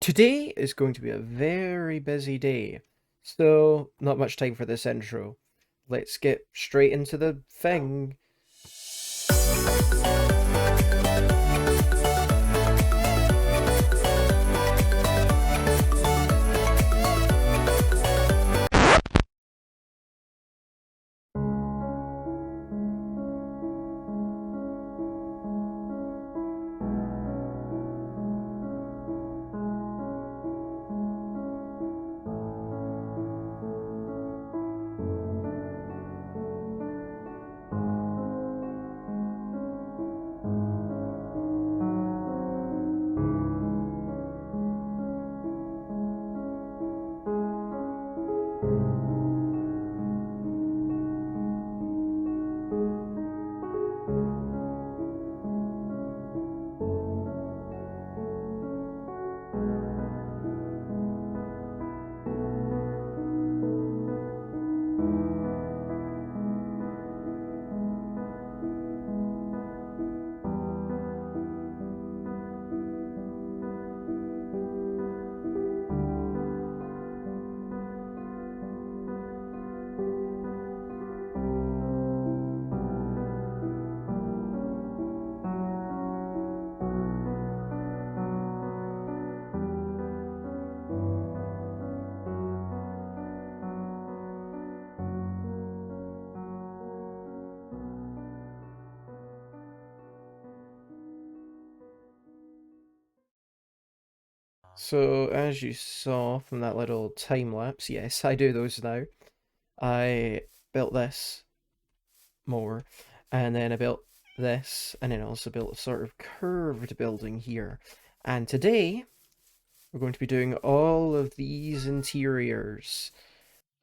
Today is going to be a very busy day, so not much time for this intro. Let's get straight into the thing. So, as you saw from that little time lapse, yes, I do those now. I built this more, and then I built this, and then I also built a sort of curved building here. And today, we're going to be doing all of these interiors.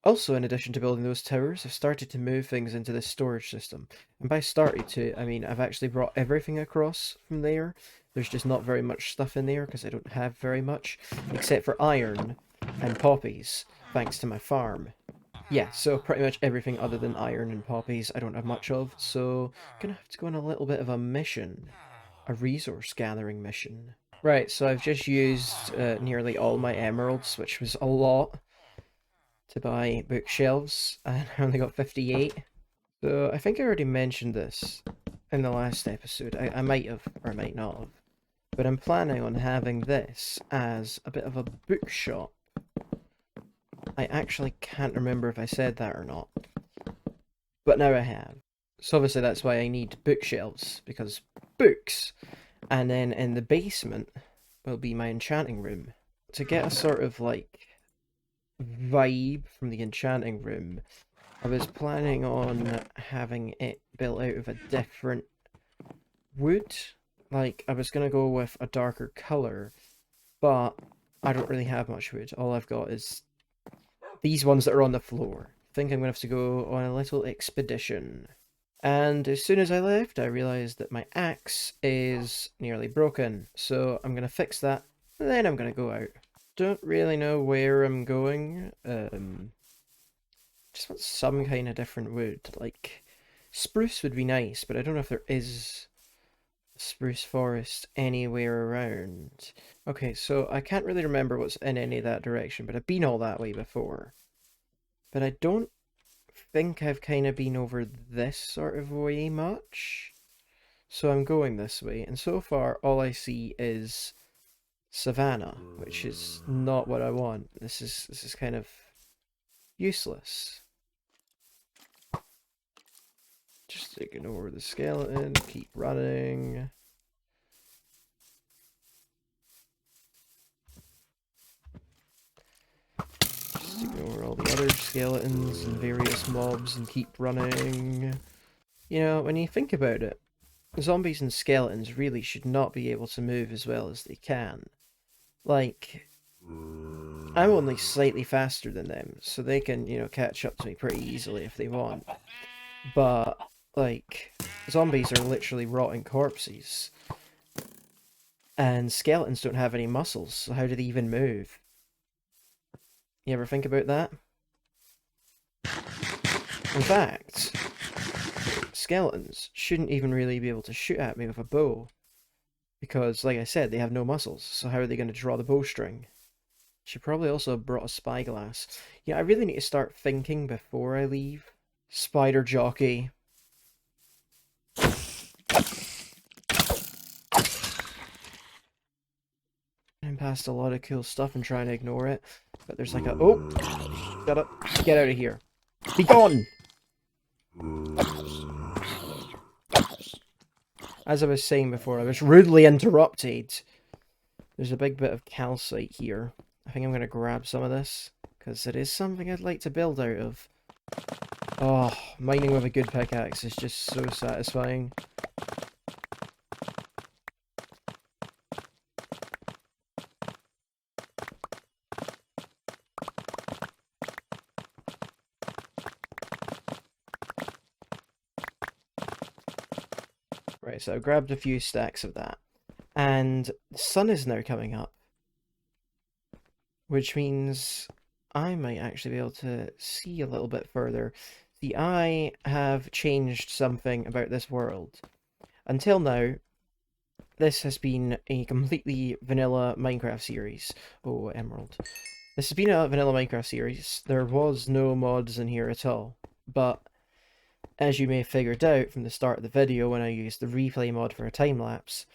Also, in addition to building those towers, I've started to move things into this storage system. And by started to, I mean I've actually brought everything across from there. There's just not very much stuff in there because I don't have very much, except for iron and poppies, thanks to my farm. Yeah, so pretty much everything other than iron and poppies I don't have much of, so I'm gonna have to go on a little bit of a mission. A resource gathering mission. Right, so I've just used nearly all my emeralds, which was a lot, to buy bookshelves, and I only got 58. So I think I already mentioned this in the last episode. I might have, or I might not have. But I'm planning on having this as a bit of a bookshop. I actually can't remember if I said that or not. But now I have. So obviously that's why I need bookshelves, because books! And then in the basement will be my enchanting room. To get a sort of like vibe from the enchanting room, I was planning on having it built out of a different wood. Like, I was gonna go with a darker colour, but I don't really have much wood. All I've got is these ones that are on the floor. I think I'm gonna have to go on a little expedition. And as soon as I left, I realised that my axe is nearly broken, so I'm gonna fix that, and then I'm gonna go out. Don't really know where I'm going. Just want some kind of different wood. Like, spruce would be nice, but I don't know if there is a spruce forest anywhere around. Okay, so I can't really remember what's in any of that direction, but I've been all that way before. But I don't think I've kind of been over this sort of way much. So I'm going this way, and so far all I see is savannah, which is not what I want. This is kind of useless. Just ignore the skeleton, keep running. Just ignore all the other skeletons and various mobs and keep running. You know, when you think about it, zombies and skeletons really should not be able to move as well as they can. Like, I'm only slightly faster than them, so they can, catch up to me pretty easily if they want. But, like, zombies are literally rotting corpses. And skeletons don't have any muscles, so how do they even move? You ever think about that? In fact, skeletons shouldn't even really be able to shoot at me with a bow. Because, like I said, they have no muscles, so how are they going to draw the bowstring? She probably also brought a spyglass. Yeah, I really need to start thinking before I leave. Spider jockey. I'm past a lot of cool stuff and trying to ignore it. But there's like a... Oh! Shut up. Get out of here. Be gone! As I was saying before, I was rudely interrupted. There's a big bit of calcite here. I think I'm going to grab some of this, because it is something I'd like to build out of. Oh, mining with a good pickaxe is just so satisfying. Right, so I grabbed a few stacks of that. And the sun is now coming up, which means I might actually be able to see a little bit further. See, I have changed something about this world. Until now, this has been a completely vanilla Minecraft series. Oh, emerald. This has been a vanilla Minecraft series. There was no mods in here at all. But, as you may have figured out from the start of the video when I used the replay mod for a time-lapse,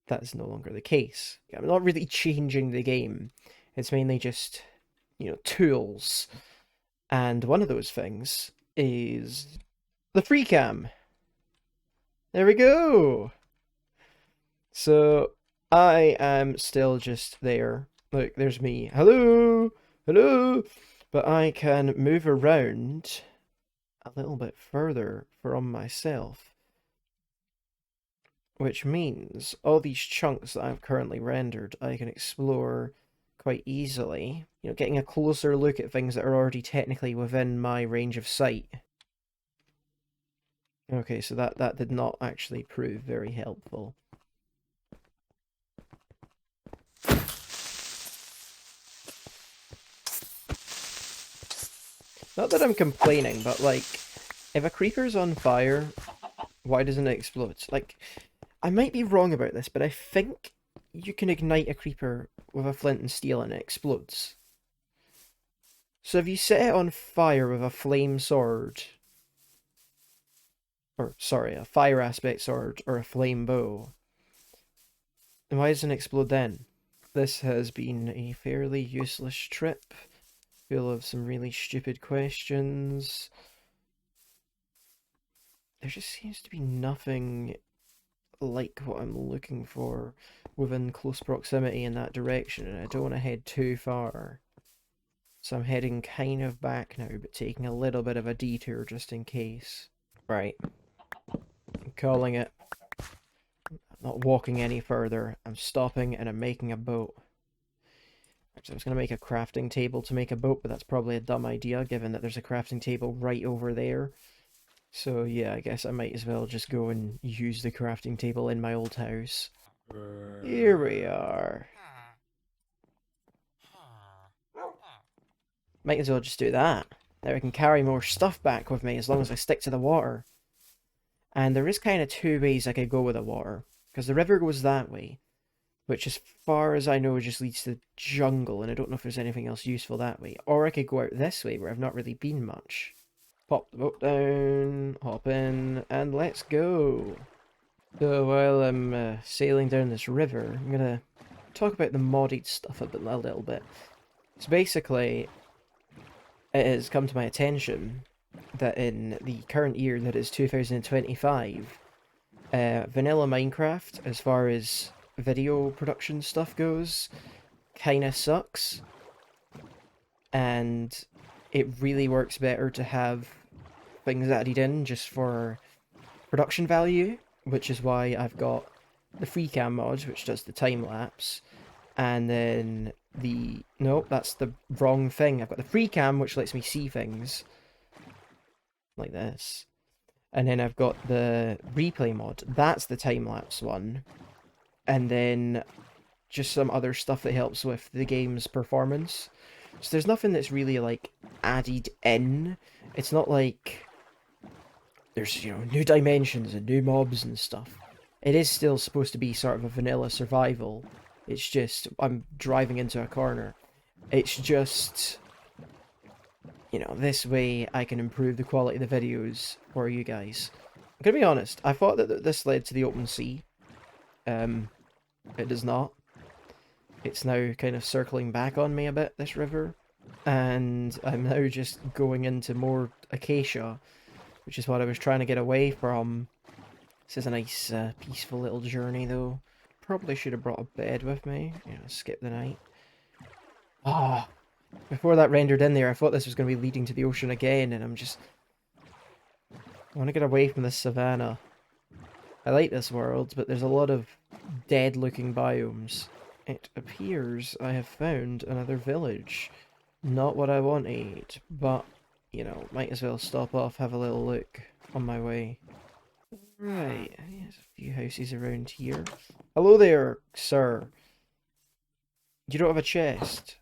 that is no longer the case. I'm not really changing the game. It's mainly just, tools. And one of those things is the free cam. There we go! So, I am still just there. Look, there's me. Hello! Hello! But I can move around a little bit further from myself. Which means all these chunks that I've currently rendered, I can explore quite easily. Getting a closer look at things that are already technically within my range of sight. Okay, so that did not actually prove very helpful. Not that I'm complaining, but like, if a creeper's on fire, why doesn't it explode? Like, I might be wrong about this, but I think you can ignite a creeper with a flint and steel and it explodes. So if you set it on fire with a flame sword, or sorry, a fire aspect sword or a flame bow, then why doesn't it explode then? This has been a fairly useless trip, full of some really stupid questions. There just seems to be nothing like what I'm looking for within close proximity in that direction, and I don't want to head too far. So I'm heading kind of back now, but taking a little bit of a detour just in case. Right. I'm calling it. I'm not walking any further. I'm stopping and I'm making a boat. Actually, I was going to make a crafting table to make a boat, but that's probably a dumb idea, given that there's a crafting table right over there. So yeah, I guess I might as well just go and use the crafting table in my old house. Here we are. Might as well just do that. Now I can carry more stuff back with me as long as I stick to the water. And there is kind of two ways I could go with the water. Because the river goes that way, which as far as I know just leads to jungle, and I don't know if there's anything else useful that way. Or I could go out this way, where I've not really been much. Pop the boat down, hop in, and let's go. So while I'm sailing down this river, I'm going to talk about the modded stuff a little bit. So basically, it has come to my attention that in the current year, that is 2025, vanilla Minecraft, as far as video production stuff goes, kinda sucks. And it really works better to have things added in just for production value, which is why I've got the free cam mod, which does the time lapse, and then the... Nope, that's the wrong thing. I've got the free cam, which lets me see things like this. And then I've got the replay mod. That's the time-lapse one. And then just some other stuff that helps with the game's performance. So there's nothing that's really, like, added in. It's not like there's, new dimensions and new mobs and stuff. It is still supposed to be sort of a vanilla survival. It's just, I'm driving into a corner. It's just, you know, this way I can improve the quality of the videos for you guys. I'm gonna be honest, I thought that this led to the open sea. It does not. It's now kind of circling back on me a bit, this river. And I'm now just going into more acacia, which is what I was trying to get away from. This is a nice, peaceful little journey, though. Probably should have brought a bed with me. You know, skip the night. Ah, before that rendered in there, I thought this was going to be leading to the ocean again, and I'm just... I want to get away from this savannah. I like this world, but there's a lot of dead-looking biomes. It appears I have found another village. Not what I wanted, but, you know, might as well stop off, have a little look on my way. Right, there's a few houses around here. Hello there, sir. You don't have a chest.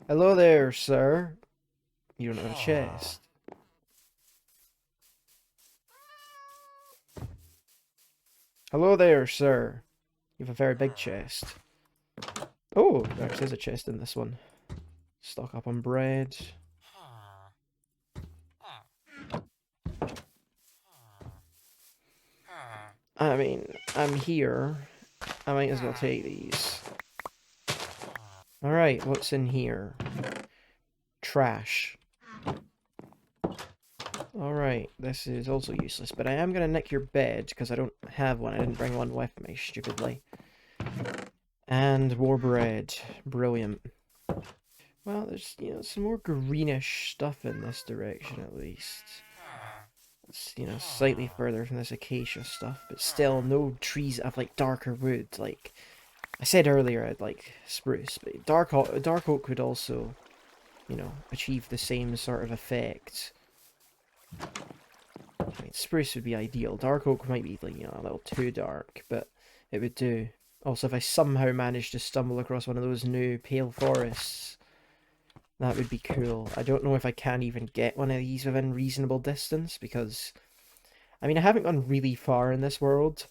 Hello there, sir. You don't have a chest. Hello there, sir. You have a very big chest. Oh, there actually is a chest in this one. Stock up on bread. I mean, I'm here. I might as well take these. Alright, what's in here? Trash. Alright, this is also useless, but I am going to nick your bed, because I don't have one. I didn't bring one with me, stupidly. And more bread. Brilliant. Well, there's, you know, some more greenish stuff in this direction, at least. It's, you know, slightly further from this acacia stuff, but still no trees that have, like, darker wood. Like, I said earlier I'd like spruce, but dark oak would also, you know, achieve the same sort of effect. I mean, spruce would be ideal. Dark oak might be, like, you know, a little too dark, but it would do. Also, if I somehow managed to stumble across one of those new pale forests, that would be cool. I don't know if I can even get one of these within reasonable distance, because, I mean, I haven't gone really far in this world.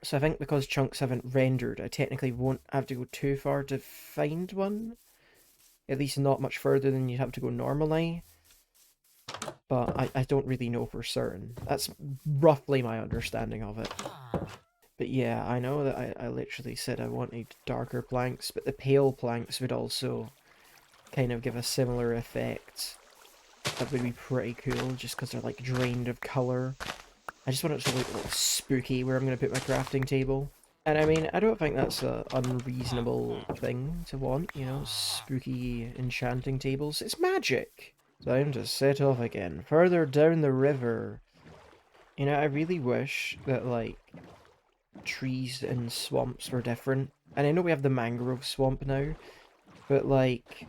So I think because chunks haven't rendered, I technically won't have to go too far to find one. At least not much further than you'd have to go normally. But I don't really know for certain. That's roughly my understanding of it. But yeah, I know that I literally said I wanted darker planks, but the pale planks would also kind of give a similar effect. That would be pretty cool, just because they're like drained of colour. I just want it to look a little spooky where I'm going to put my crafting table. And I mean, I don't think that's an unreasonable thing to want, you know, spooky enchanting tables. It's magic! Time to set off again. Further down the river. You know, I really wish that, like, trees and swamps were different. And I know we have the mangrove swamp now, but, like,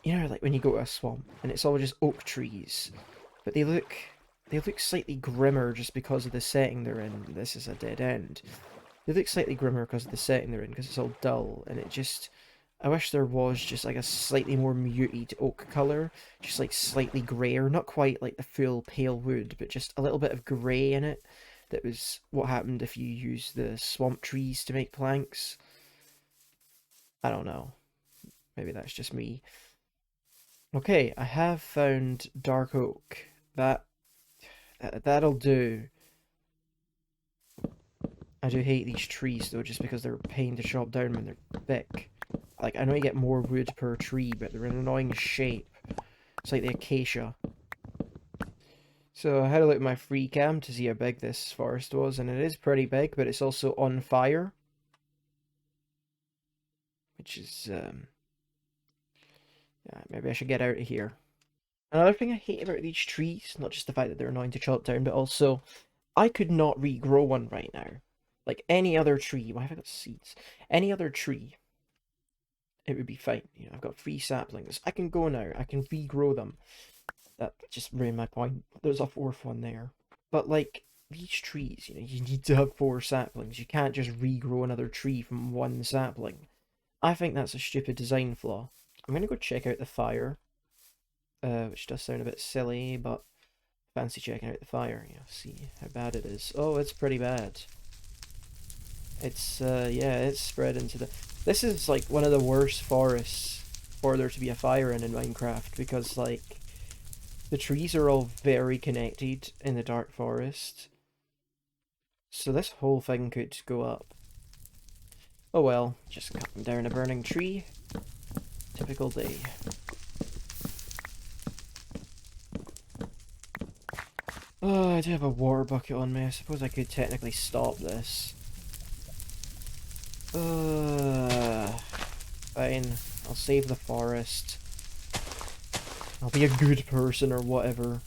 you know, like when you go to a swamp and it's all just oak trees, but they look slightly grimmer just because of the setting they're in. This is a dead end. They look slightly grimmer because of the setting they're in, because it's all dull, and it just... I wish there was just like a slightly more muted oak colour, just like slightly greyer, not quite like the full pale wood, but just a little bit of grey in it. That was what happened if you use the swamp trees to make planks. I don't know. Maybe that's just me. Okay, I have found dark oak. That'll do. I do hate these trees though, just because they're a pain to chop down when they're thick. Like, I know you get more wood per tree, but they're an annoying shape. It's like the acacia. So I had a look at my free cam to see how big this forest was, and it is pretty big, but it's also on fire. Which is, yeah, maybe I should get out of here. Another thing I hate about these trees, not just the fact that they're annoying to chop down, but also, I could not regrow one right now. Like any other tree, why have I got seeds? Any other tree, it would be fine. You know, I've got 3 saplings. I can go now. I can regrow them. That just ruined my point. There's a 4th one there. But like these trees, you know, you need to have 4 saplings. You can't just regrow another tree from 1 sapling. I think that's a stupid design flaw. I'm gonna go check out the fire. which does sound a bit silly, but fancy checking out the fire, see how bad it is. Oh, it's pretty bad. It's, yeah, it's spread into the... This is, like, one of the worst forests for there to be a fire in Minecraft, because, like, the trees are all very connected in the dark forest. So this whole thing could go up. Oh well, just cutting down a burning tree. Typical day. Oh, I do have a water bucket on me. I suppose I could technically stop this. Fine. I'll save the forest. I'll be a good person or whatever.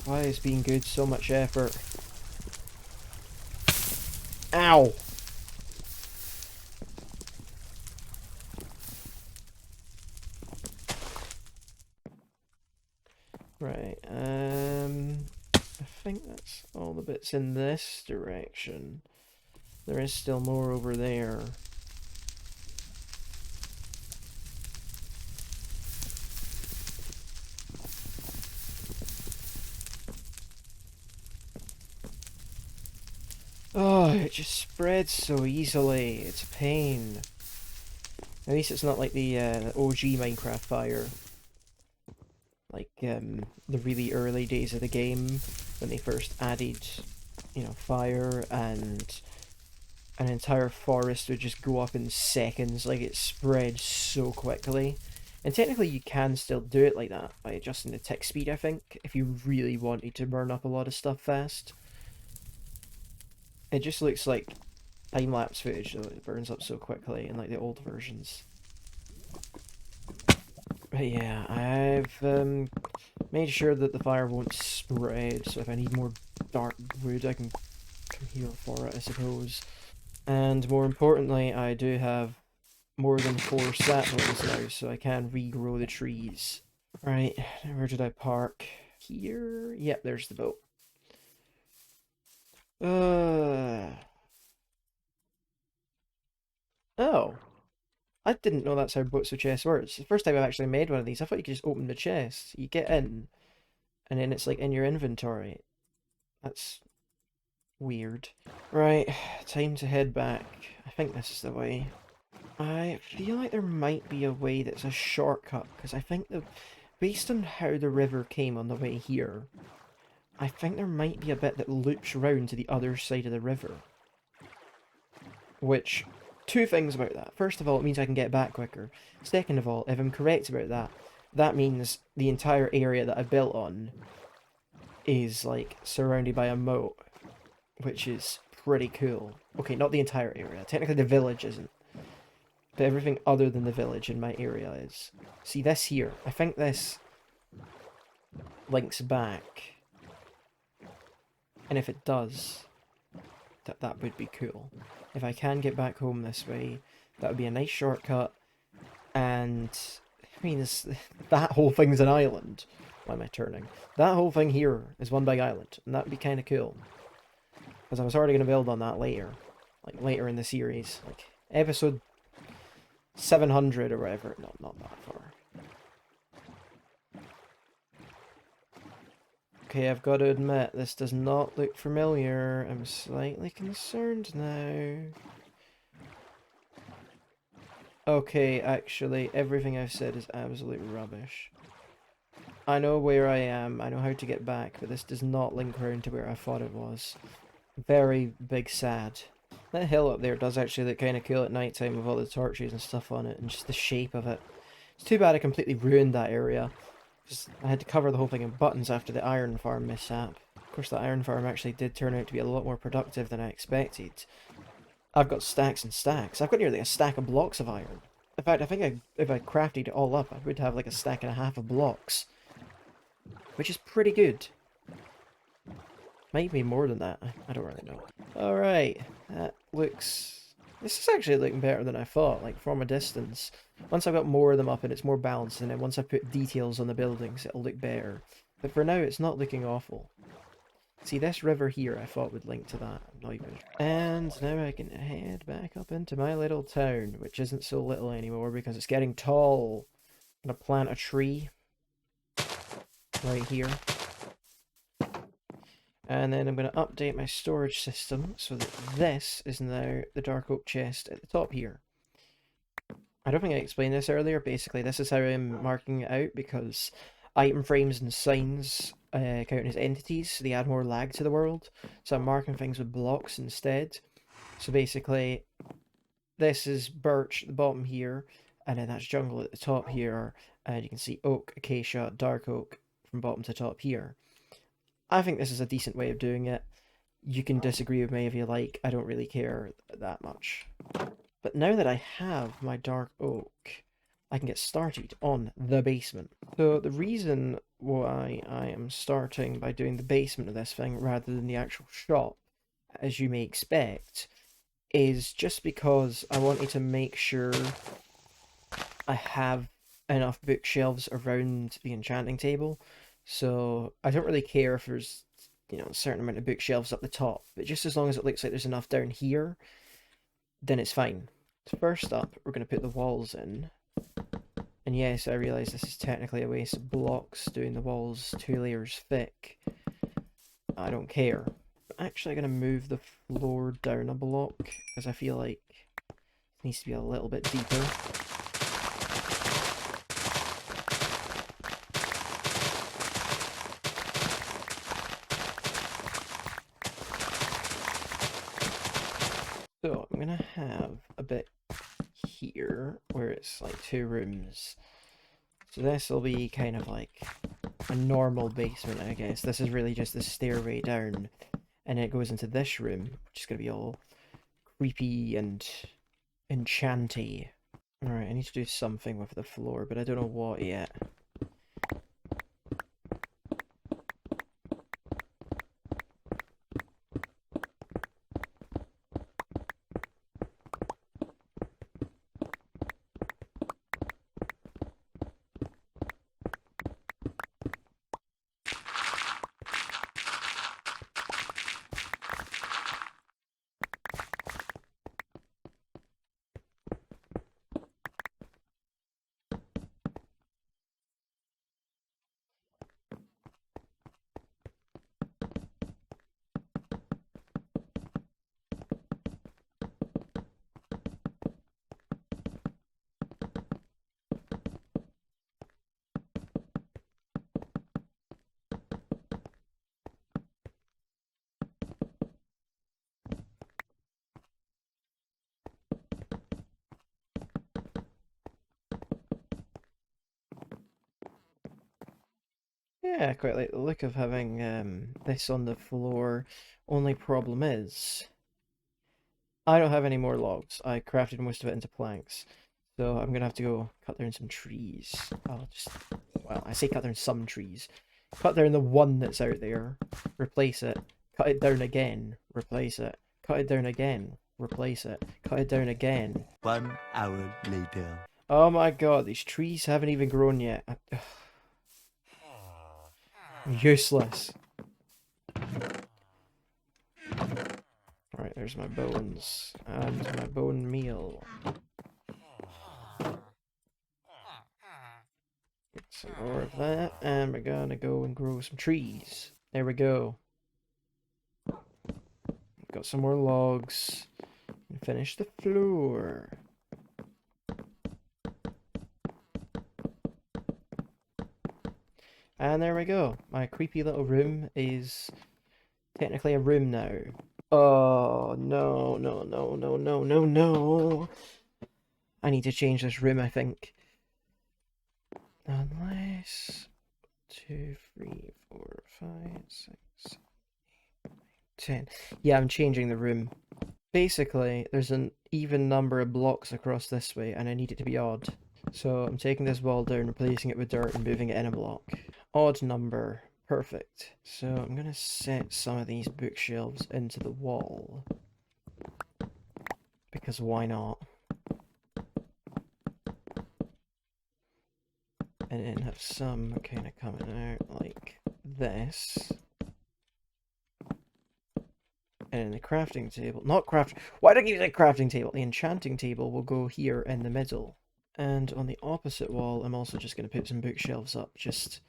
Why is being good so much effort? Ow! Right, I think that's all the bits in this direction. There is still more over there. Oh, it just spreads so easily. It's a pain. At least it's not like the OG Minecraft fire. Like, the really early days of the game, when they first added, fire, and an entire forest would just go up in seconds. Like, it spread so quickly. And technically you can still do it like that, by adjusting the tick speed, I think, if you really wanted to burn up a lot of stuff fast. It just looks like time-lapse footage, though. It burns up so quickly in, like, the old versions. But yeah, I've made sure that the fire won't spread, so if I need more dark wood, I can come here for it, I suppose. And more importantly, I do have more than 4 saplings now, so I can regrow the trees. Right, where did I park? Here? Yep, there's the boat. Oh. I didn't know that's how boats with chests works. It's the first time I've actually made one of these. I thought you could just open the chest. You get in, and then it's like in your inventory. That's weird. Right, time to head back. I think this is the way. I feel like there might be a way that's a shortcut, because I think that based on how the river came on the way here, I think there might be a bit that loops round to the other side of the river. Which, two things about that. First of all, it means I can get back quicker. Second of all, if I'm correct about that, that means the entire area that I built on is, like, surrounded by a moat, which is pretty cool. Okay, not the entire area. Technically the village isn't. But everything other than the village in my area is. See, this here, I think this links back. And if it does, that would be cool. If I can get back home this way, that would be a nice shortcut. And, I mean, that whole thing's an island. Why am I turning? That whole thing here is one big island, and that would be kind of cool. Because I was already going to build on that later. Like, later in the series. Like, episode 700 or whatever. No, not that far. Okay, I've got to admit, this does not look familiar. I'm slightly concerned now. Okay, actually, everything I've said is absolute rubbish. I know where I am, I know how to get back, but this does not link round to where I thought it was. Very big sad. That hill up there does actually look kind of cool at night time with all the torches and stuff on it, and just the shape of it. It's too bad I completely ruined that area. I had to cover the whole thing in buttons after the iron farm mishap. Of course, the iron farm actually did turn out to be a lot more productive than I expected. I've got stacks and stacks. I've got nearly a stack of blocks of iron. In fact, I think if I crafted it all up, I would have like a stack and a half of blocks. Which is pretty good. Might be more than that. I don't really know. Alright, that looks This is actually looking better than I thought, like from a distance. Once I've got more of them up and it's more balanced, and then once I put details on the buildings, it'll look better. But for now, it's not looking awful. See, this river here I thought would link to that. I'm not even sure. And now I can head back up into my little town, which isn't so little anymore because it's getting tall. I'm gonna plant a tree right here. And then I'm going to update my storage system so that this is now the dark oak chest at the top here. I don't think I explained this earlier. Basically, this is how I'm marking it out because item frames and signs count as entities, so they add more lag to the world. So I'm marking things with blocks instead. So basically, this is birch at the bottom here, and then that's jungle at the top here, and you can see oak, acacia, dark oak from bottom to top here. I think this is a decent way of doing it. You can disagree with me if you like, I don't really care that much. But now that I have my dark oak, I can get started on the basement. So the reason why I am starting by doing the basement of this thing rather than the actual shop, as you may expect, is just because I wanted to make sure I have enough bookshelves around the enchanting table. So I don't really care if there's, a certain amount of bookshelves up the top, but just as long as it looks like there's enough down here, then it's fine. So first up, we're going to put the walls in. And yes, I realise this is technically a waste of blocks, doing the walls 2 layers thick. I don't care. I'm actually going to move the floor down a block, because I feel like it needs to be a little bit deeper. So I'm going to have a bit here where it's like 2 rooms. So this will be kind of like a normal basement, I guess. This is really just the stairway down, and it goes into this room, which is going to be all creepy and enchanty. Alright, I need to do something with the floor, but I don't know what yet. Yeah, I quite like the look of having this on the floor. Only problem is, I don't have any more logs. I crafted most of it into planks. So I'm gonna have to go cut down some trees. Well, I say cut down some trees. Cut down the one that's out there, replace it, cut it down again, replace it, cut it down again, replace it, cut it down again. 1 hour later. Oh my god, these trees haven't even grown yet. Useless. Alright, there's my bones. And my bone meal. Get some more of that, and we're gonna go and grow some trees. There we go. Got some more logs. And finish the floor. And there we go. My creepy little room is technically a room now. Oh, no, no, no, no, no, no, no. I need to change this room, I think. Unless 2, 3, 4, 5, 6, 7, 8, 9, 10. Yeah, I'm changing the room. Basically, there's an even number of blocks across this way, and I need it to be odd. So I'm taking this wall down, replacing it with dirt, and moving it in a block. Odd number. Perfect. So I'm going to set some of these bookshelves into the wall. because why not? And then have some kind of coming out like this. And then the crafting table, not craft. Why did I keep saying crafting table? The enchanting table will go here in the middle. And on the opposite wall, I'm also just going to put some bookshelves up, just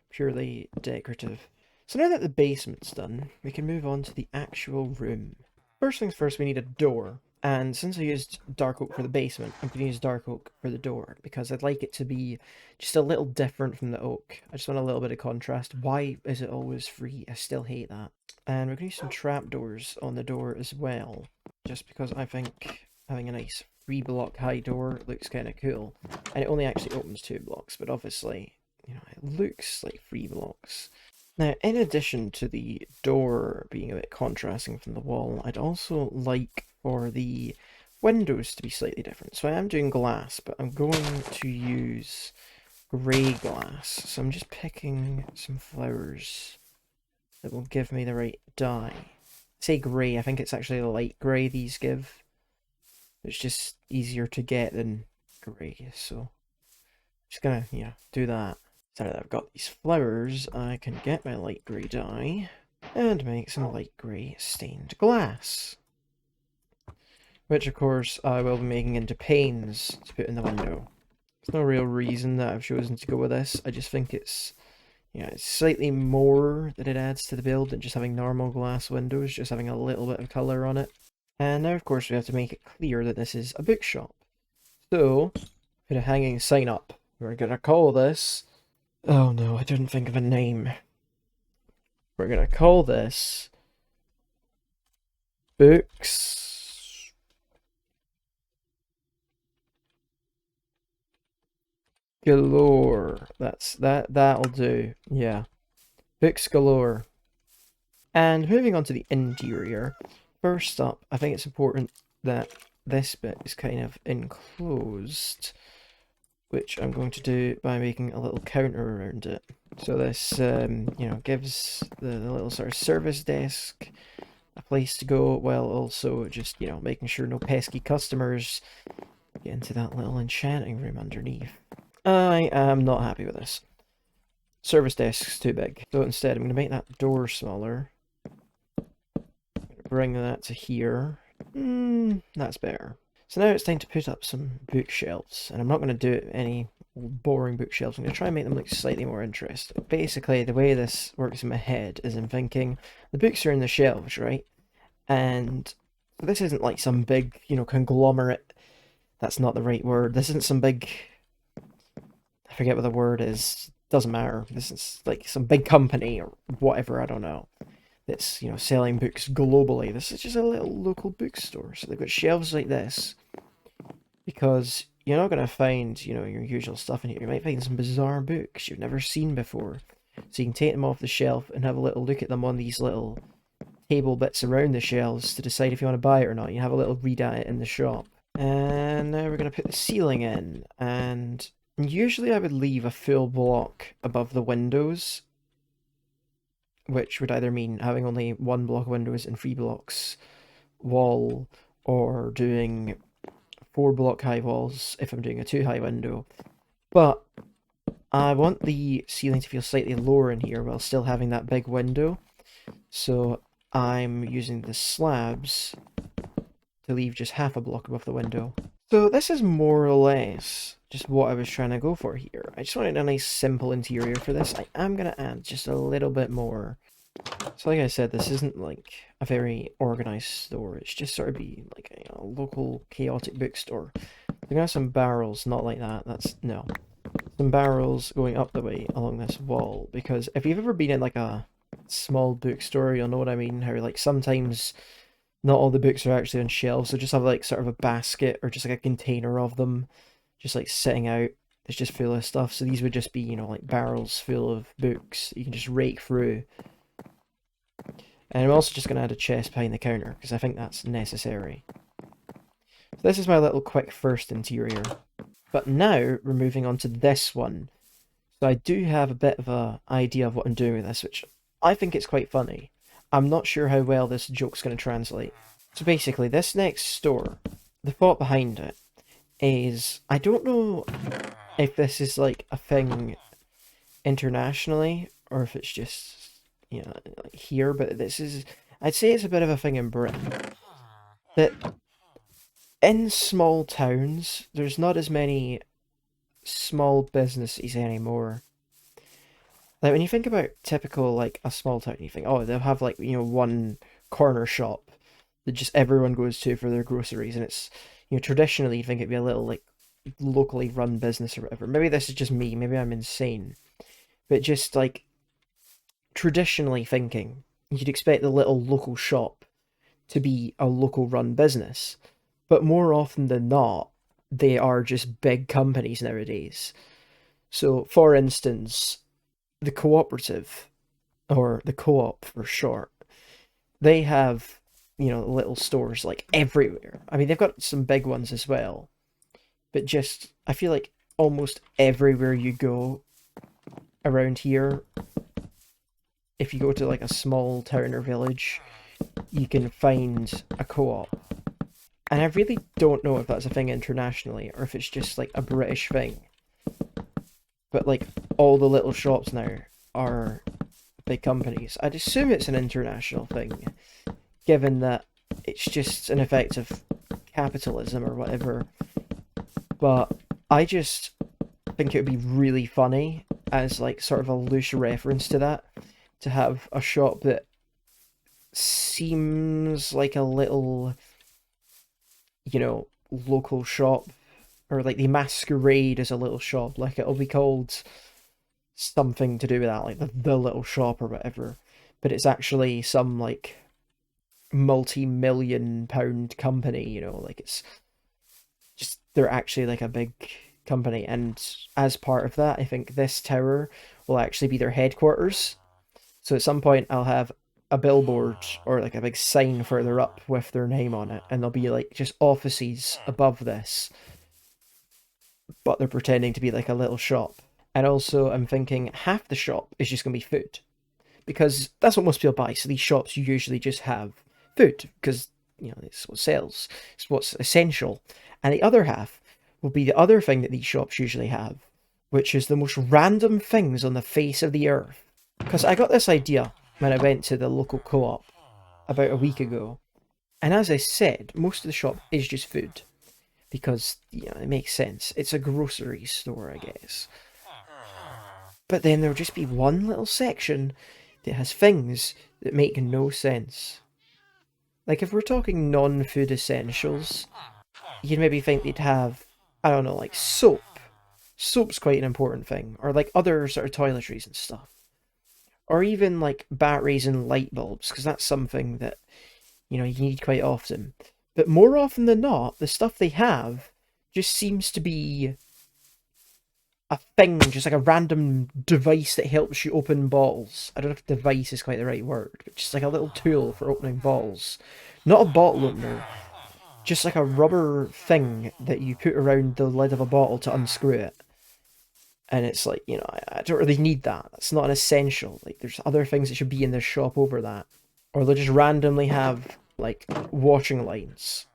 purely decorative. So now that the basement's done, we can move on to the actual room. First things first, we need a door. And since I used dark oak for the basement, I'm going to use dark oak for the door, because I'd like it to be just a little different from the oak. I just want a little bit of contrast. Why is it always free? I still hate that. And we're going to use some trapdoors on the door as well, just because I think having a nice 3-block high door looks kind of cool. And it only actually opens 2 blocks, but obviously, you know, it looks like 3 blocks. Now, in addition to the door being a bit contrasting from the wall, I'd also like for the windows to be slightly different. So I am doing glass, but I'm going to use grey glass. So I'm just picking some flowers that will give me the right dye. I say grey, I think it's actually the light grey these give. It's just easier to get than grey, so I'm just gonna, do that. So now that I've got these flowers, I can get my light grey dye and make some light grey stained glass. Which, of course, I will be making into panes to put in the window. There's no real reason that I've chosen to go with this. I just think it's, it's slightly more that it adds to the build than just having normal glass windows, just having a little bit of colour on it. And now, of course, we have to make it clear that this is a bookshop. So, put a hanging sign up. We're gonna call this... Oh no, I didn't think of a name. We're gonna call this... Books... Galore. That'll do. Yeah. Books galore. And moving on to the interior. First up, I think it's important that this bit is kind of enclosed, which I'm going to do by making a little counter around it. So this, gives the little sort of service desk a place to go, while also just, making sure no pesky customers get into that little enchanting room underneath. I am not happy with this. Service desk's too big. So instead, I'm going to make that door smaller. Bring that to here. That's better. So now it's time to put up some bookshelves, and I'm not going to do any boring bookshelves. I'm going to try and make them look slightly more interesting. Basically, the way this works in my head is I'm thinking the books are in the shelves, right? And this isn't like some big, conglomerate. That's not the right word. This isn't some big... I forget what the word is. Doesn't matter. This is like some big company or whatever, I don't know, that's, selling books globally. This is just a little local bookstore. So they've got shelves like this, because you're not going to find, your usual stuff in here. You might find some bizarre books you've never seen before. So you can take them off the shelf and have a little look at them on these little table bits around the shelves to decide if you want to buy it or not. You have a little read at it in the shop. And now we're going to put the ceiling in. And usually I would leave a full block above the windows, which would either mean having only 1 block of windows and 3 blocks wall, or doing 4 block high walls if I'm doing a 2 high window. But I want the ceiling to feel slightly lower in here while still having that big window. So I'm using the slabs to leave just half a block above the window. So this is more or less just what I was trying to go for here. I just wanted a nice simple interior for this. I am going to add just a little bit more. So like I said, this isn't like a very organized store. It's just sort of be like a local chaotic bookstore. We're going to have some barrels, not like that. No. Some barrels going up the way along this wall. Because if you've ever been in like a small bookstore, you'll know what I mean. How like sometimes not all the books are actually on shelves. So just have like sort of a basket or just like a container of them just like sitting out. It's just full of stuff. So these would just be, like barrels full of books you can just rake through. And I'm also just going to add a chest behind the counter, because I think that's necessary. So this is my little quick first interior. But now, we're moving on to this one. So I do have a bit of an idea of what I'm doing with this, which I think it's quite funny. I'm not sure how well this joke's going to translate. So basically, this next store, the thought behind it is I don't know if this is like a thing internationally or if it's just like here, but this is I'd say it's a bit of a thing in Britain that in small towns there's not as many small businesses anymore. Like when you think about typical like a small town, you think, oh, they'll have like one corner shop that just everyone goes to for their groceries, and it's traditionally you think it'd be a little like locally run business or whatever. Maybe this is just me. Maybe I'm insane, but just like traditionally thinking, you'd expect the little local shop to be a local run business, but more often than not, they are just big companies nowadays. So, for instance, the cooperative or the co-op for short, they have little stores like everywhere. I mean, they've got some big ones as well, but just I feel like almost everywhere you go around here, if you go to like a small town or village, you can find a co-op. And I really don't know if that's a thing internationally or if it's just like a British thing. But like all the little shops now are big companies. I'd assume it's an international thing, given that it's just an effect of capitalism or whatever. But I just think it would be really funny as like sort of a loose reference to that to have a shop that seems like a little local shop, or like they masquerade as a little shop, like it'll be called something to do with that, like the little shop or whatever, but it's actually some like multi-million-pound company, like it's just they're actually like a big company, and as part of that, I think this tower will actually be their headquarters. So at some point, I'll have a billboard or like a big sign further up with their name on it, and there'll be like just offices above this, but they're pretending to be like a little shop. And also, I'm thinking half the shop is just going to be food, because that's what most people buy. So these shops usually just have food because it's what sells, it's what's essential. And the other half will be the other thing that these shops usually have, which is the most random things on the face of the earth. Because I got this idea when I went to the local co-op about a week ago, and as I said, most of the shop is just food because it makes sense. It's a grocery store, I guess. But then there'll just be one little section that has things that make no sense. Like if we're talking non-food essentials, you'd maybe think they'd have, I don't know, like soap. Soap's quite an important thing, or like other sort of toiletries and stuff. Or even like batteries and light bulbs, because that's something that you need quite often. But more often than not, the stuff they have just seems to be a thing, just like a random device that helps you open bottles. I don't know if device is quite the right word, but just like a little tool for opening bottles. Not a bottle opener, just like a rubber thing that you put around the lid of a bottle to unscrew it. And it's like, I don't really need that. It's not an essential. Like, there's other things that should be in this shop over that. Or they'll just randomly have, like, washing lines.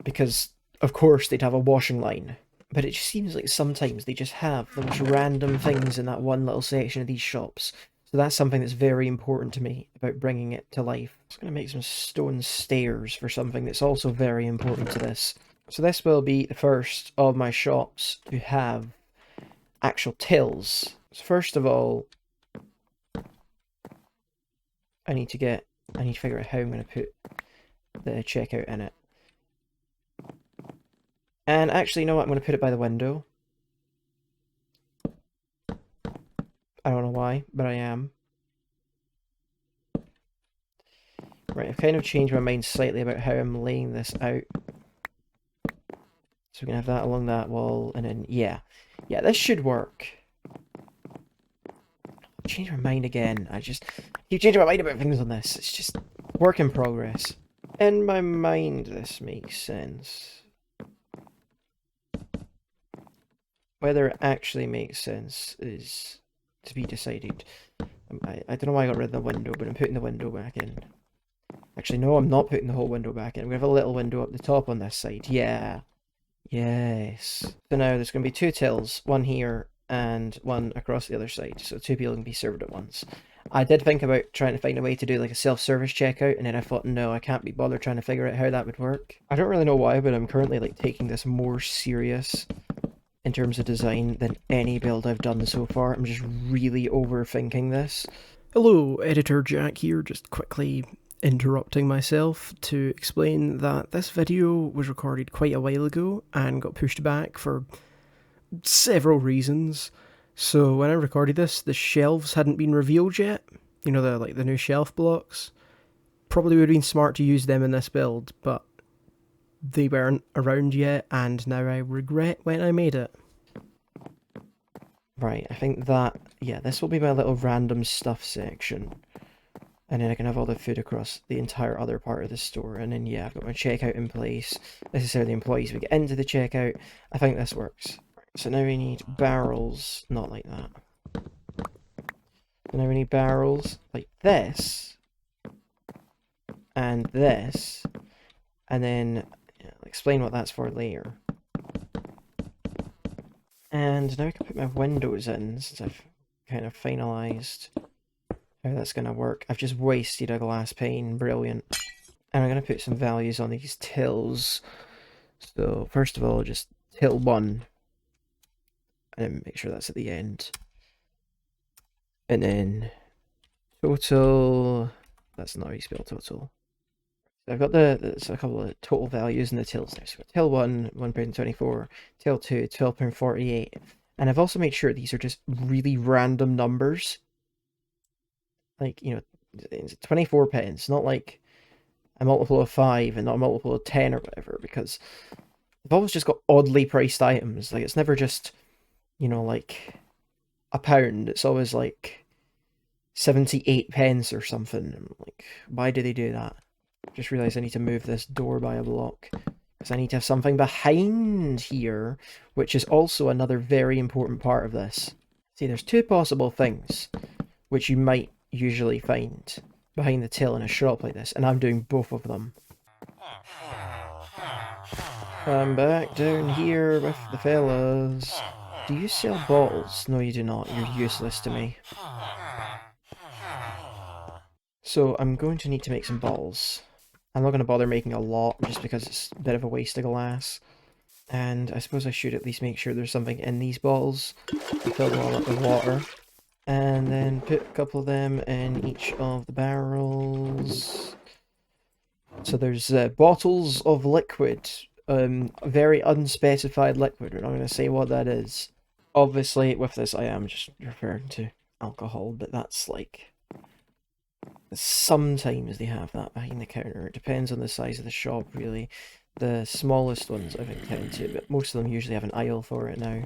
Because, of course, they'd have a washing line. But it just seems like sometimes they just have the most random things in that one little section of these shops. So that's something that's very important to me about bringing it to life. I'm just going to make some stone stairs for something that's also very important to this. So this will be the first of my shops to have actual tills. So first of all, I need to figure out how I'm going to put the checkout in it. And actually, you know what? I'm going to put it by the window. I don't know why, but I am. Right, I've kind of changed my mind slightly about how I'm laying this out. So we're going to have that along that wall, and then, yeah. Yeah, this should work. I'll change my mind again. I keep changing my mind about things on this. It's just work in progress. In my mind, this makes sense. Whether it actually makes sense is to be decided. I don't know why I got rid of the window, but I'm putting the window back in. Actually, no, I'm not putting the whole window back in. We have a little window up the top on this side. Yeah. Yes. So now there's going to be two tills, one here and one across the other side, so two people can be served at once. I did think about trying to find a way to do like a self-service checkout, and then I thought, no, I can't be bothered trying to figure out how that would work. I don't really know why, but I'm currently like taking this more serious in terms of design than any build I've done so far. I'm just really overthinking this. Hello, Editor Jack here, just quickly interrupting myself to explain that this video was recorded quite a while ago and got pushed back for several reasons. So when I recorded this, the shelves hadn't been revealed yet. You know, the new shelf blocks. Probably would have been smart to use them in this build, but they weren't around yet, and now I regret when I made it. Right, I think that, yeah, this will be my little random stuff section. And then I can have all the food across the entire other part of the store. And then, yeah, I've got my checkout in place. This is how the employees would get into the checkout. I think this works. So now we need barrels, not like that. So now we need barrels like this. And this. And then, yeah, I'll explain what that's for later. And now I can put my windows in, since I've kind of finalised how that's going to work. I've just wasted a glass pane, brilliant. And I'm going to put some values on these tills. So first of all, just till 1. And then make sure that's at the end. And then total, that's not how you spell total. I've got there's a couple of total values in the tills there. So we've got till 1, £1.24, till 2, £12.48. And I've also made sure these are just really random numbers. Like, you know, it's 24 pence, not like a multiple of 5 and not a multiple of 10 or whatever, because they've always just got oddly priced items. Like, it's never just, you know, like a pound. It's always like 78 pence or something. I'm like, why do they do that? Just realised I need to move this door by a block, because I need to have something behind here, which is also another very important part of this. See, there's two possible things which you might usually find behind the till in a shop like this, and I'm doing both of them. I'm back down here with the fellas. Do you sell bottles? No, you do not. You're useless to me. So I'm going to need to make some bottles. I'm not going to bother making a lot, just because it's a bit of a waste of glass. And I suppose I should at least make sure there's something in these bottles. Fill them all up with water. And then put a couple of them in each of the barrels. So there's bottles of liquid. Very unspecified liquid. We're not going to say what that is. Obviously, with this I am just referring to alcohol, but that's like... Sometimes they have that behind the counter. It depends on the size of the shop, really. The smallest ones I've encountered, but most of them usually have an aisle for it now.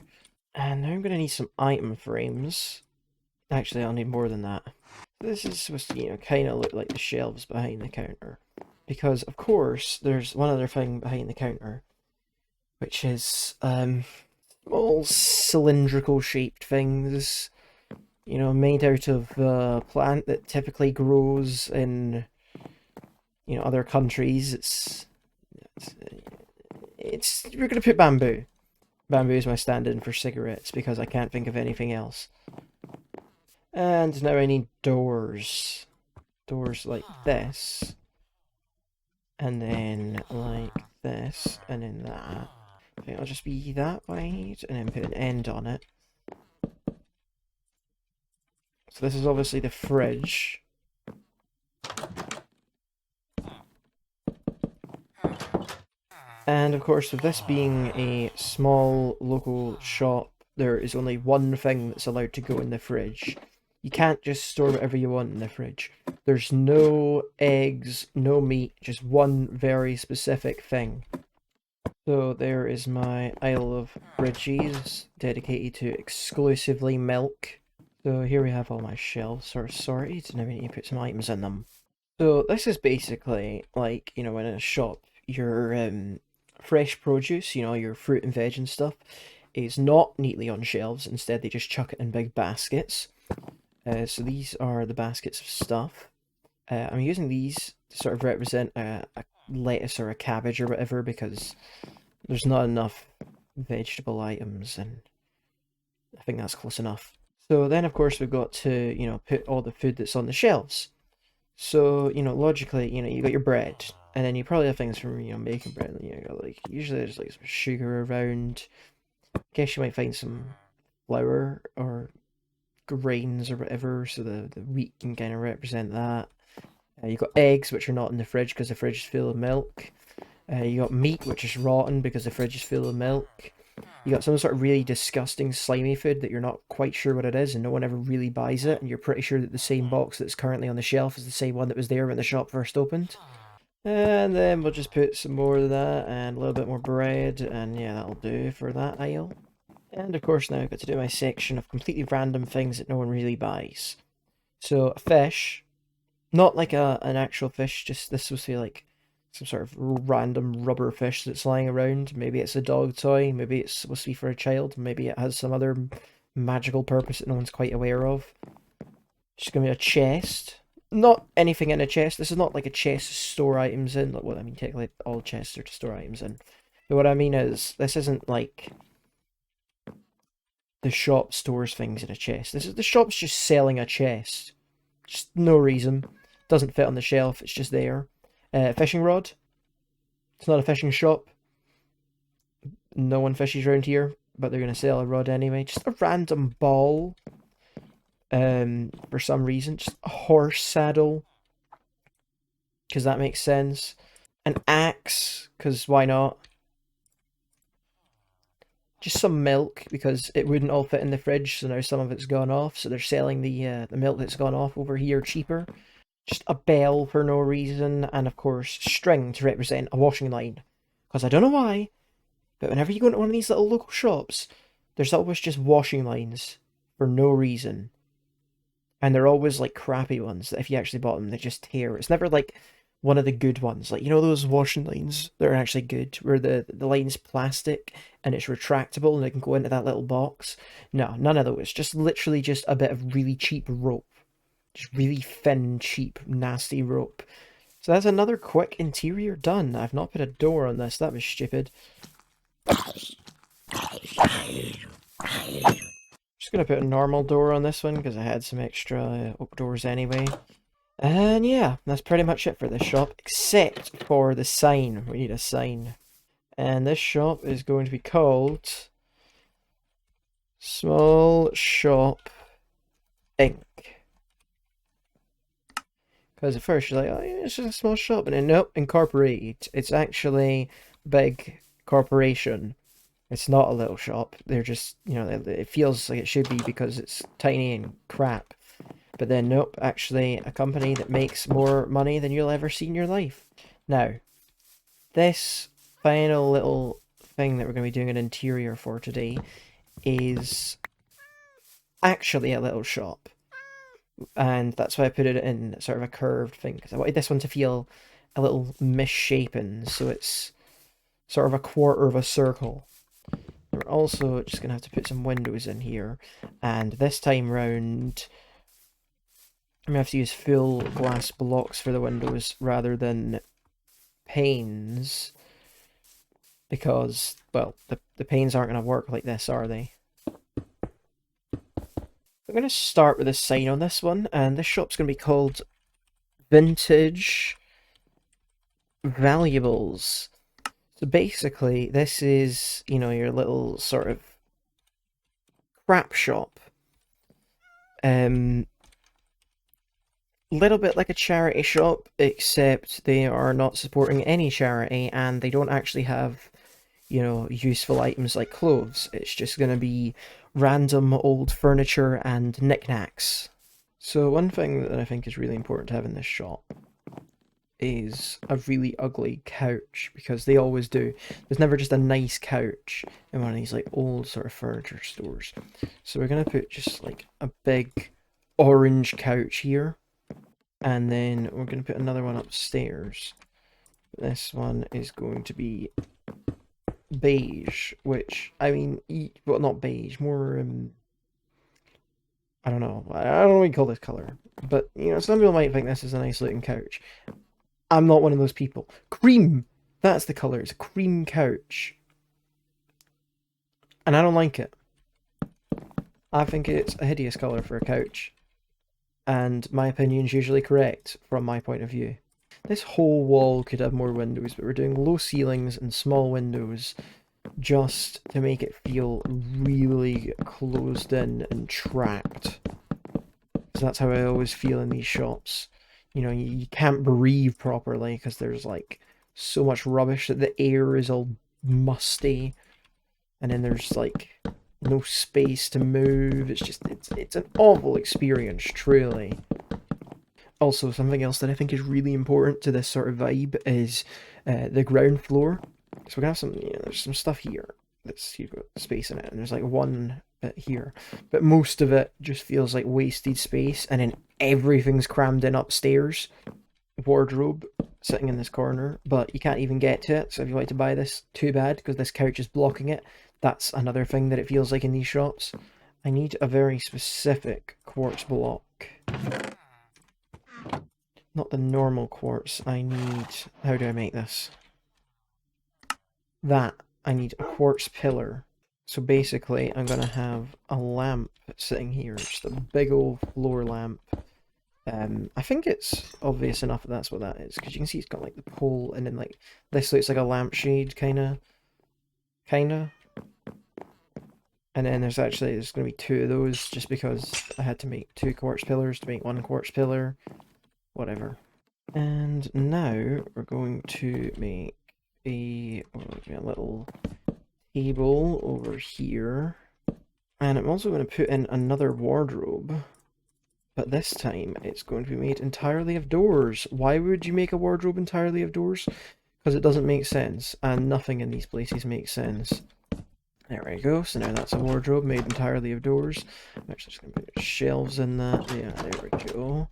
And now I'm going to need some item frames. Actually, I'll need more than that. This is supposed to, you know, kind of look like the shelves behind the counter. Because, of course, there's one other thing behind the counter, which is, small cylindrical shaped things, you know, made out of a plant that typically grows in, you know, other countries. We're going to put bamboo. Bamboo is my stand-in for cigarettes, because I can't think of anything else. And now I need doors. Doors like this. And then like this. And then that. I think I'll just be that wide. And then put an end on it. So this is obviously the fridge. And of course, with this being a small local shop, there is only one thing that's allowed to go in the fridge. You can't just store whatever you want in the fridge. There's no eggs, no meat, just one very specific thing. So there is my aisle of fridges dedicated to exclusively milk. So here we have all my shelves sort of sorted, and now we need to put some items in them. So this is basically like, you know, in a shop, your fresh produce, you know, your fruit and veg and stuff, is not neatly on shelves. Instead, they just chuck it in big baskets. So these are the baskets of stuff. I'm using these to sort of represent a lettuce or a cabbage or whatever because there's not enough vegetable items, and I think that's close enough. So then, of course, we've got to, put all the food that's on the shelves. So, logically, you got your bread, and then you probably have things from, making bread. You got like, usually there's like some sugar around. I guess you might find some flour or grains or whatever, so the wheat can kind of represent that. You got eggs, which are not in the fridge because the fridge is full of milk. You got meat, which is rotten because the fridge is full of milk. You got some sort of really disgusting, slimy food that you're not quite sure what it is, and no one ever really buys it, and you're pretty sure that the same box that's currently on the shelf is the same one that was there when the shop first opened. And then we'll just put some more of that, and a little bit more bread, and yeah, that'll do for that aisle. And of course now I've got to do my section of completely random things that no one really buys. So, a fish, not like an actual fish, just this was say like some sort of random rubber fish that's lying around. Maybe it's a dog toy, maybe it's supposed to be for a child, maybe it has some other magical purpose that no one's quite aware of. Just gonna be a chest. Not anything in a chest. This is not like a chest to store items in. Like, well, I mean, technically all chests are to store items in. But what I mean is, this isn't like the shop stores things in a chest. This is the shop's just selling a chest. Just no reason. Doesn't fit on the shelf. It's just there. Fishing rod. It's not a fishing shop. No one fishes around here, but they're gonna sell a rod anyway. Just a random ball. For some reason, just a horse saddle, because that makes sense. An axe, because why not? Just some milk, because it wouldn't all fit in the fridge, so now some of it's gone off, so they're selling the milk that's gone off over here cheaper. Just a bell for no reason, and of course, string to represent a washing line. Because I don't know why, but whenever you go into one of these little local shops, there's always just washing lines for no reason. And they're always like crappy ones that if you actually bought them, they just tear. It's never like one of the good ones, like those washing lines that are actually good, where the line's plastic and it's retractable and it can go into that little box. No, none of those. Just literally just a bit of really cheap rope, just really thin, cheap, nasty rope. So that's another quick interior done. I've not put a door on this. That was stupid. Just gonna put a normal door on this one because I had some extra oak doors anyway. And yeah, that's pretty much it for this shop, except for the sign. We need a sign. And this shop is going to be called Small Shop Inc. Because at first you're like, oh yeah, it's just a small shop. And then nope, incorporate. It's actually big corporation. It's not a little shop. They're just, it feels like it should be because it's tiny and crap. But then, nope, actually a company that makes more money than you'll ever see in your life. Now, this final little thing that we're going to be doing an interior for today is actually a little shop. And that's why I put it in sort of a curved thing, because I wanted this one to feel a little misshapen, so it's sort of a quarter of a circle. We're also just going to have to put some windows in here, and this time round I'm going to have to use full glass blocks for the windows rather than panes, because, well, the panes aren't going to work like this, are they? I'm going to start with a sign on this one, and this shop's going to be called Vintage Valuables. So basically, this is, your little sort of crap shop. Little bit like a charity shop, except they are not supporting any charity, and they don't actually have, useful items like clothes. It's just going to be random old furniture and knickknacks. So one thing that I think is really important to have in this shop is a really ugly couch, because they always do. There's never just a nice couch in one of these like old sort of furniture stores. So we're going to put just like a big orange couch here. And then we're going to put another one upstairs. This one is going to be beige, which, I mean, well, not beige, more, I don't know what you call this color. But, you know, some people might think this is a nice looking couch. I'm not one of those people. Cream! That's the colour. It's a cream couch. And I don't like it. I think it's a hideous colour for a couch. And my opinion's usually correct from my point of view. This whole wall could have more windows, but we're doing low ceilings and small windows just to make it feel really closed in and trapped. So that's how I always feel in these shops. You know, you can't breathe properly because there's like so much rubbish that the air is all musty, and then there's like no space to move. It's an awful experience, truly. Also, something else that I think is really important to this sort of vibe is the ground floor. So we're gonna have some, you know, there's some stuff here that's, you've got space in it, and there's like one bit here, but most of it just feels like wasted space, and then everything's crammed in upstairs. Wardrobe sitting in this corner, but you can't even get to it. So if you like to buy this, too bad, because this couch is blocking it. That's another thing that it feels like in these shops. I need a very specific quartz block. Not the normal quartz. I need... How do I make this? That. I need a quartz pillar. So basically, I'm going to have a lamp sitting here. Just a big old floor lamp. I think it's obvious enough that that's what that is, because you can see it's got like the pole, and then like this looks like a lampshade, kinda. And then there's going to be two of those, just because I had to make two quartz pillars to make one quartz pillar. Whatever. And now we're going to make a little table over here. And I'm also going to put in another wardrobe. But this time it's going to be made entirely of doors. Why would you make a wardrobe entirely of doors? Because it doesn't make sense, and nothing in these places makes sense. There we go, so now that's a wardrobe made entirely of doors. I'm actually just going to put shelves in that. Yeah, there we go.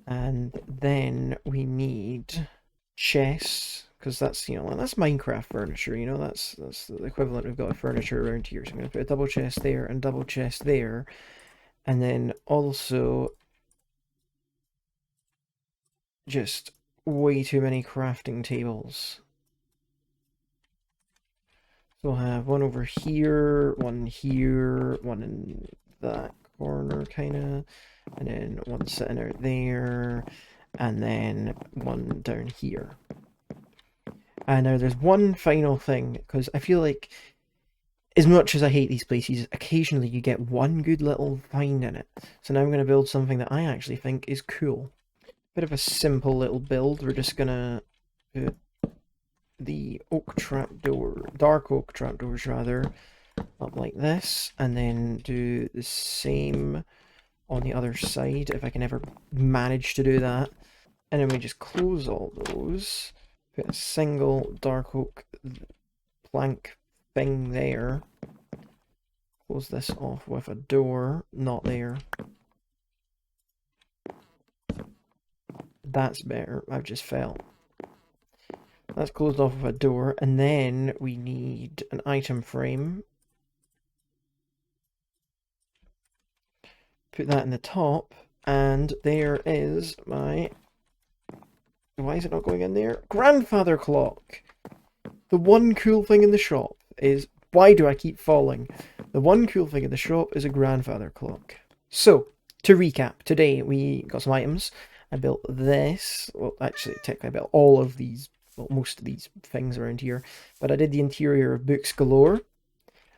And then we need chests, because that's, you know, that's Minecraft furniture, you know, that's the equivalent we've got of furniture around here. So I'm going to put a double chest there and double chest there. And then also just way too many crafting tables. So we'll have one over here, one in that corner, kinda, and then one sitting out there, and then one down here. And now there's one final thing, because I feel like, as much as I hate these places, occasionally you get one good little find in it. So now I'm going to build something that I actually think is cool. Bit of a simple little build. We're just going to put the oak trapdoor, dark oak trapdoors rather, up like this, and then do the same on the other side, if I can ever manage to do that. And then we just close all those, put a single dark oak plank thing there. Close this off with a door, not there. That's better, I've just fell. That's closed off with a door, and then we need an item frame. Put that in the top, and there is my... Why is it not going in there? Grandfather clock! The one cool thing in the shop is... Why do I keep falling? The one cool thing in the shop is a grandfather clock. So, to recap, today we got some items. I built this. Well, actually, technically I built all of these, well, most of these things around here. But I did the interior of Books Galore.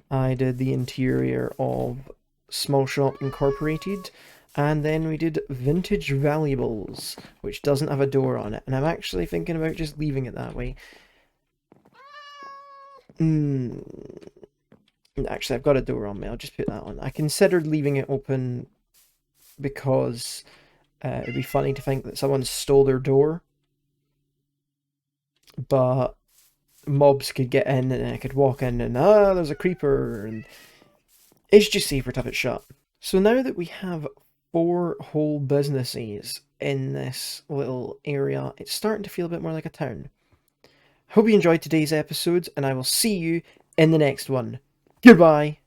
I did the interior of Small Shop Incorporated. And then we did Vintage Valuables, which doesn't have a door on it. And I'm actually thinking about just leaving it that way. Actually, I've got a door on me. I'll just put that on. I considered leaving it open because it'd be funny to think that someone stole their door. But mobs could get in, and I could walk in and, there's a creeper, and it's just safer to have it shut. So now that we have 4 whole businesses in this little area, it's starting to feel a bit more like a town. Hope you enjoyed today's episode, and I will see you in the next one. Goodbye!